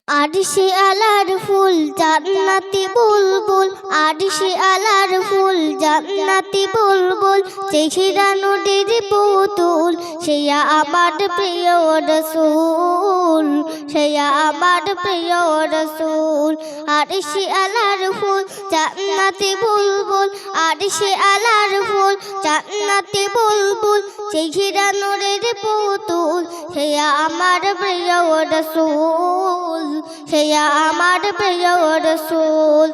আরশে আলার ফুল জান্নাতি বুলবুল, আরশে আলার ফুল জান্নাতি বুলবুল, চেহারা নূরের পুতুল, সে আমার প্রিয় রাসূল, সে আমার প্রিয় রাসূল। আরশে আলার ফুল জান্নাতি বুলবুল, আরশে আলার ফুল জান্নাতি বুলবুল, চেহারা নূরের পুতুল, সে আমার প্রিয় রাসূল, সে আমার প্রিয় রাসূল।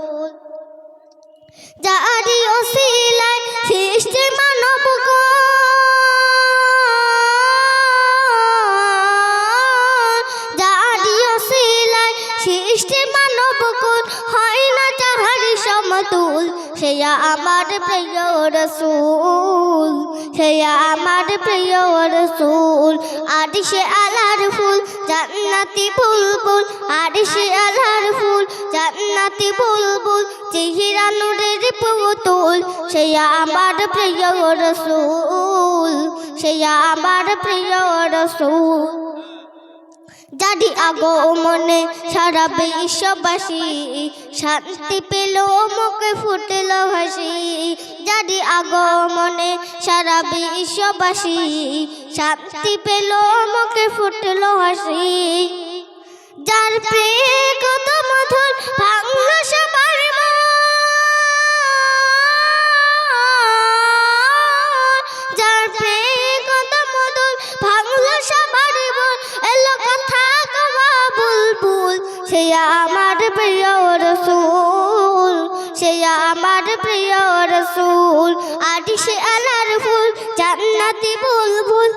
যারি ওসিলায় সৃষ্টি মানবগণ, যারি ওসিলায় সৃষ্টি মানবগণ, হয় না যাহার সমতুল, সে আমার প্রিয় রাসূল, সে আমার প্রিয় রাসূল। আরশে আলার ফুল জান্নাতি বুলবুল, আরশে আলার ফুল জান্নাতি বুলবুল, চেহারা নূরের পুতুল, সে আমার প্রিয় রাসূল, সে আমার প্রিয় রাসূল। যারি আগমনে সারা বিশ্ববাসী শান্তি পেল, মুখে ফুটল হাসি। যারি আগমনে সারা বিশ্ববাসী শান্তি পেল, মুখে ফুটল হাসি। যার প্রেম কত মধুর ভাঙল সবার মন, যার প্রেম কত মধুর ভাঙল সবার মন, এলো কথা কওয়া বুলবুল, সে আমার প্রিয় রাসূল, সে আমার প্রিয় রাসূল। আরশে আলার ফুল জান্নাতি বুলবুল,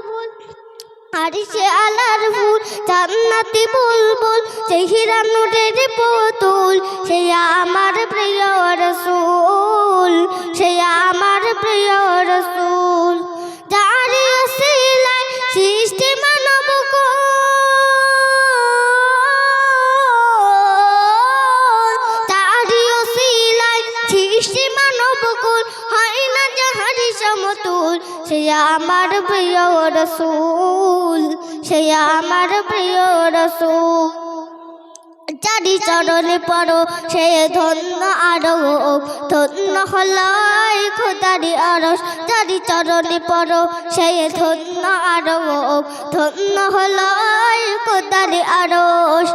আরশে আলার ফুল জান্নাতি বুলবুল, চেহারা নূরের পুতুল, সে আমার প্রিয় রাসূল, সে আমার প্রিয় রাসূল। যারি ওসিলায় সৃষ্টি মানবগণ, যারি ওসিলায় সৃষ্টি মানবগণ, হয় না যাহার সমতুল, সে আমার প্রিয় রাসূল, সে আমার প্রিয় রাসূল। যারি চরণে পড়ো সে ধন্য আরো, ধন্য হলো খোদারি আরশ। যারি চরণে পড়ো সে ধন্য আরো, ধন্য হলো খোদারি আরশ।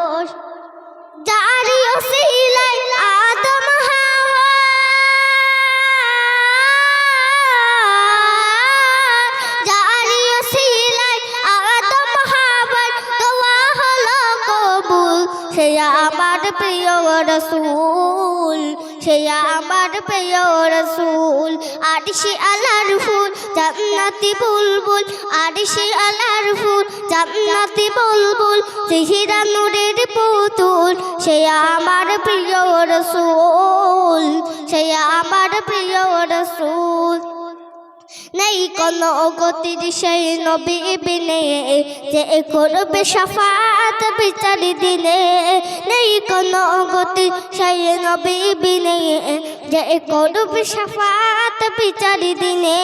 যারি ওসিলায় আদম হাওয়া, যারি ওসিলায় আদম হাওয়ার দোয়া হলো কবুল, সে আমার প্রিয় রাসূল, সে আমার প্রিয় রাসূল। আরশে আলার ফুল জান্নাতি বুলবুল, আরশে আলার ফুল জান্নাতি বুলবুল, চেহারা নূরের পুতুল, সে আমার প্রিয় রাসূল, সে আমার প্রিয় রাসূল। নেই কোনো গতির সেই নবী বিনে, যে করবে শাফাত বিচারি দিনে। নেই কোনো গতির সেই নবী বিনে, যে করবে শাফাত বিচারি দিনে।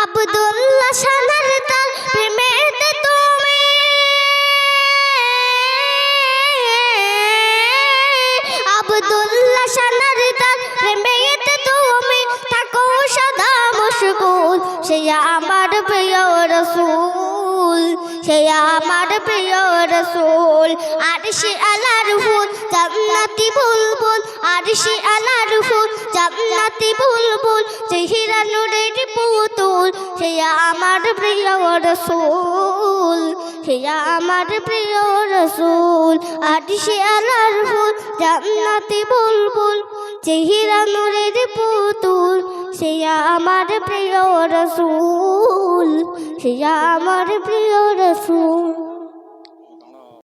আব্দুল্লাহ সানার তার প্রেমেতে তুমি, আব্দুল্লাহ সানার তার প্রেমেতে তুমি থাকো সদা মশগুল, সে আমার প্রিয় রাসূল, সে আমার প্রিয় রাসূল। আরশে আলার ফুল জান্নাতি বুলবুল, আরশে আলার ফুল জান্নাতি বুলবুল, চেহারা নূরের পুতুল, সে আমার প্রিয় রাসূল, সে আমার প্রিয় রাসূল। আরশে আলার ফুল জান্নাতি বুলবুল, চেহারা নূরের পুতুল, সে আমার প্রিয় রাসূল, সে আমার প্রিয় রাসূল।